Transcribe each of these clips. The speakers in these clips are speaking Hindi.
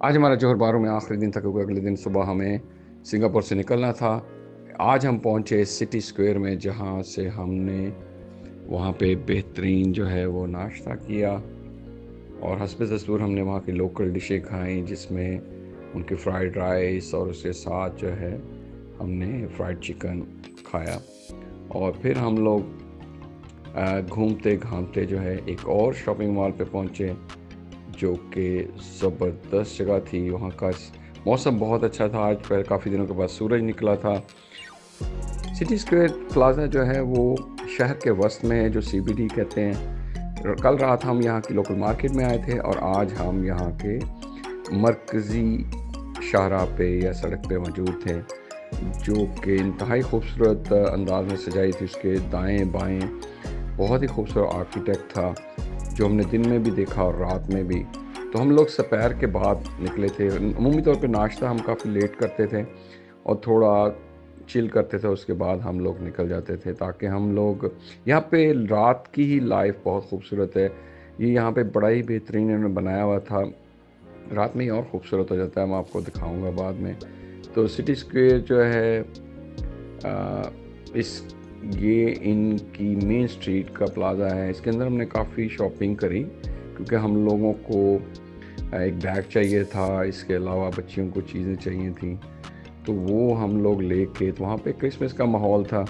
आज हमारा जौहर बारू में आखिरी दिन था क्योंकि अगले दिन सुबह हमें सिंगापुर से निकलना था। आज हम पहुंचे सिटी स्क्वायर में, जहां से हमने वहां पे बेहतरीन जो है वो नाश्ता किया और हस्बे दस्तूर हमने वहाँ की लोकल डिशें खाई, जिसमें उनकी फ्राइड राइस और उसके साथ जो है हमने फ्राइड चिकन खाया। और फिर हम लोग घूमते घामते जो है एक और शॉपिंग मॉल पे पहुँचे, जो कि ज़बरदस्त जगह थी। वहाँ का मौसम बहुत अच्छा था, आज पहले काफ़ी दिनों के बाद सूरज निकला था। सिटी स्क्वायर प्लाज़ा जो है वो शहर के वस्त में है, जो सीबीडी कहते हैं। कल रात हम यहाँ की लोकल मार्केट में आए थे और आज हम यहाँ के मरकज़ी शाहराह पे या सड़क पे मौजूद थे, जो कि इंतहाई खूबसूरत अंदाज में सजाई थी। उसके दाएं बाएं बहुत ही खूबसूरत आर्किटेक्ट था, जो हमने दिन में भी देखा और रात में भी। तो हम लोग दोपहर के बाद निकले थे। अमूमी तौर पे नाश्ता हम काफ़ी लेट करते थे और थोड़ा चिल करते थे, उसके बाद हम लोग निकल जाते थे, ताकि हम लोग यहाँ पे रात की ही लाइफ बहुत खूबसूरत है। ये यहाँ पे बड़ा ही बेहतरीन इन्होंने बनाया हुआ था, रात में ही और खूबसूरत हो जाता है। मैं आपको दिखाऊंगा बाद में। तो सिटी स्क्वायर जो है इस ये इनकी मेन स्ट्रीट का प्लाज़ा है। इसके अंदर हमने काफ़ी शॉपिंग करी, क्योंकि हम लोगों को एक बैग चाहिए था, इसके अलावा बच्चियों को चीज़ें चाहिए थी। तो वो हम लोग लेके, तो वहाँ पे क्रिसमस का माहौल था,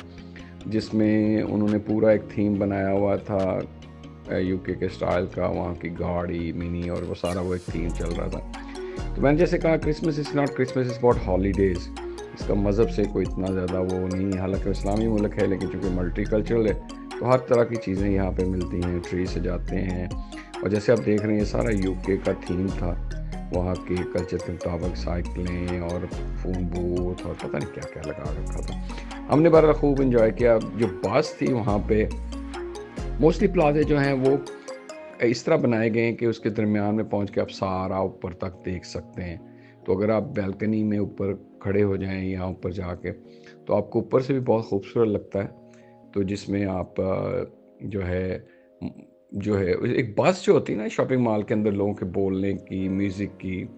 जिसमें उन्होंने पूरा एक थीम बनाया हुआ था यूके के स्टाइल का। वहाँ की गाड़ी मिनी और वो सारा वो एक थीम चल रहा था। तो मैंने जैसे कहा, Christmas is not Christmas, is about holidays. इसका मज़हब से कोई इतना ज़्यादा वो नहीं है, हालांकि इस्लामी मुल्क है, लेकिन चूँकि मल्टी कल्चरल है तो हर तरह की चीज़ें यहाँ पे मिलती हैं। ट्री सजाते हैं, और जैसे आप देख रहे हैं सारा यूके का थीम था। वहाँ के कल्चर के मुताबिक साइकिलें और फ़ोन बूथ और पता नहीं क्या क्या लगा रखा था। हमने बड़ा खूब इंजॉय किया। जो बस थी वहाँ पे, मोस्टली प्लाजे जो हैं वो इस तरह बनाए गए हैं कि उसके दरमियान में पहुँच के आप सारा ऊपर तक देख सकते हैं। तो अगर आप बैल्कनी में ऊपर खड़े हो जाएं या ऊपर जाके, तो आपको ऊपर से भी बहुत खूबसूरत लगता है। तो जिसमें आप जो है जो है एक बस जो होती है ना शॉपिंग मॉल के अंदर, लोगों के बोलने की, म्यूज़िक की,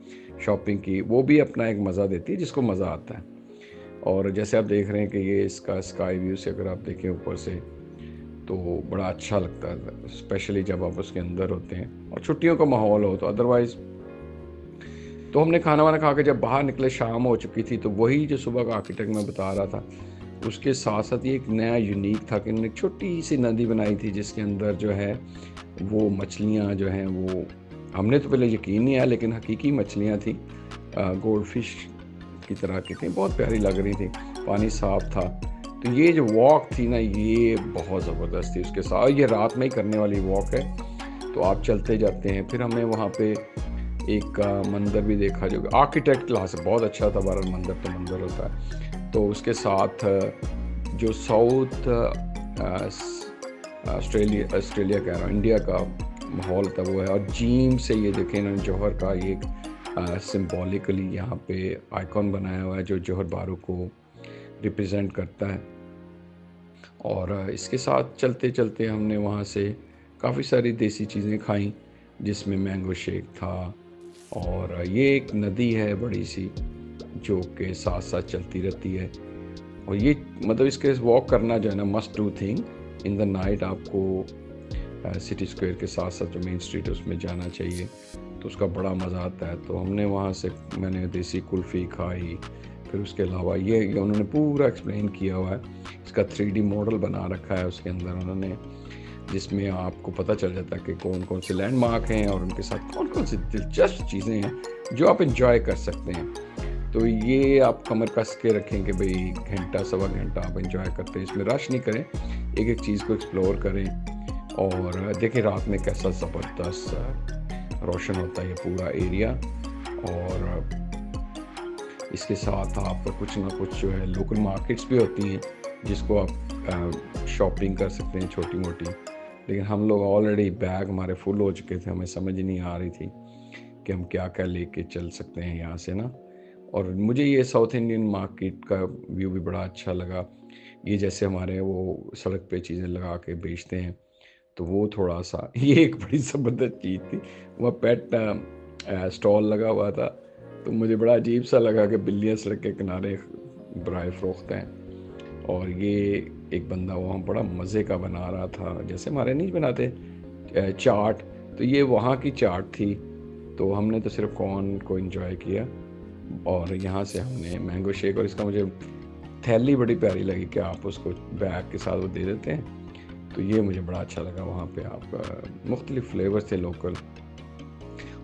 शॉपिंग की, वो भी अपना एक मज़ा देती है, जिसको मज़ा आता है। और जैसे आप देख रहे हैं कि ये इसका स्काई व्यू से अगर आप देखें ऊपर से, तो बड़ा अच्छा लगता है, स्पेशली जब आप उसके अंदर होते हैं और छुट्टियों का माहौल हो। तो अदरवाइज़ तो हमने खाना वाना खा के जब बाहर निकले, शाम हो चुकी थी। तो वही जो सुबह का आर्किटेक्ट मैं बता रहा था, उसके साथ साथ ये एक नया यूनिक था कि इन्होंने एक छोटी सी नदी बनाई थी, जिसके अंदर जो है वो मछलियाँ जो हैं वो, हमने तो पहले यकीन नहीं आया, लेकिन हकीकी मछलियाँ थी, गोल्ड फिश की तरह की थी, बहुत प्यारी लग रही थी, पानी साफ था। तो ये जो वॉक थी ना, ये बहुत ज़बरदस्त थी। उसके साथ ये रात में ही करने वाली वॉक है, तो आप चलते जाते हैं। फिर हमने वहाँ पे एक मंदिर भी देखा, जो आर्किटेक्ट क्लास है, बहुत अच्छा था। बहरहाल मंदिर तो मंदिर होता है। तो उसके साथ जो साउथ ऑस्ट्रेलिया ऑस्ट्रेलिया कह रहा हूँ, इंडिया का माहौल था वो है। और जीम से ये देखें इन्होंने जौहर का एक सिम्बॉलिकली यहाँ पे आइकॉन बनाया हुआ है, जो जौहर बारू को रिप्रेजेंट करता है। और इसके साथ चलते चलते हमने वहाँ से काफ़ी सारी देसी चीज़ें खाई, जिसमें मैंगो शेक था। और ये एक नदी है बड़ी सी, जो कि साथ साथ चलती रहती है। और ये मतलब इसके वॉक करना जो है ना, must do thing in the night. आपको सिटी स्क्वायर के साथ साथ जो मेन स्ट्रीट है उसमें जाना चाहिए, तो उसका बड़ा मज़ा आता है। तो हमने वहाँ से, मैंने देसी कुल्फ़ी खाई। फिर उसके अलावा ये उन्होंने पूरा एक्सप्लेन किया हुआ है, इसका 3D मॉडल बना रखा है उसके अंदर उन्होंने, जिसमें आपको पता चल जाता है कि कौन कौन से लैंडमार्क हैं और उनके साथ कौन कौन सी दिलचस्प चीज़ें हैं जो आप इंजॉय कर सकते हैं। तो ये आप कमर कस के रखें कि भाई घंटा सवा घंटा आप इंजॉय करते हैं, इसमें रश नहीं करें, एक एक चीज़ को एक्सप्लोर करें। और देखें रात में कैसा ज़बरदस्त रोशन होता है ये पूरा एरिया। और इसके साथ आप कुछ ना कुछ जो है लोकल मार्केट्स भी होती हैं, जिसको आप शॉपिंग कर सकते हैं छोटी मोटी। लेकिन हम लोग ऑलरेडी बैग हमारे फुल हो चुके थे, हमें समझ नहीं आ रही थी कि हम क्या क्या लेके चल सकते हैं यहाँ से ना। और मुझे ये साउथ इंडियन मार्केट का व्यू भी बड़ा अच्छा लगा। ये जैसे हमारे वो सड़क पे चीज़ें लगा के बेचते हैं, तो वो थोड़ा सा ये एक बड़ी ज़बरदस्त चीज़ थी। वह पेट स्टॉल लगा हुआ था। तो मुझे बड़ा अजीब सा लगा कि बिल्लियाँ सड़क के किनारे बराए फ़रोख्त हैं, और ये एक बंदा वहाँ बड़ा मज़े का बना रहा था, जैसे हमारे नहीं बनाते चाट। तो ये वहाँ की चाट थी। तो हमने तो सिर्फ कॉर्न को एंजॉय किया, और यहाँ से हमने मैंगो शेक, और इसका मुझे थैली बड़ी प्यारी लगी कि आप उसको बैग के साथ वो दे देते हैं। तो ये मुझे बड़ा अच्छा लगा। वहाँ पे आप मुख्तलिफ़ फ्लेवर्स थे लोकल,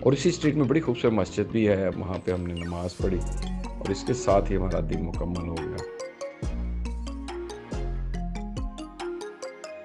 और इसी स्ट्रीट में बड़ी खूबसूरत मस्जिद भी है। वहाँ पे हमने नमाज़ पढ़ी, और इसके साथ ही हमारा दिन मुकम्मल हो गया।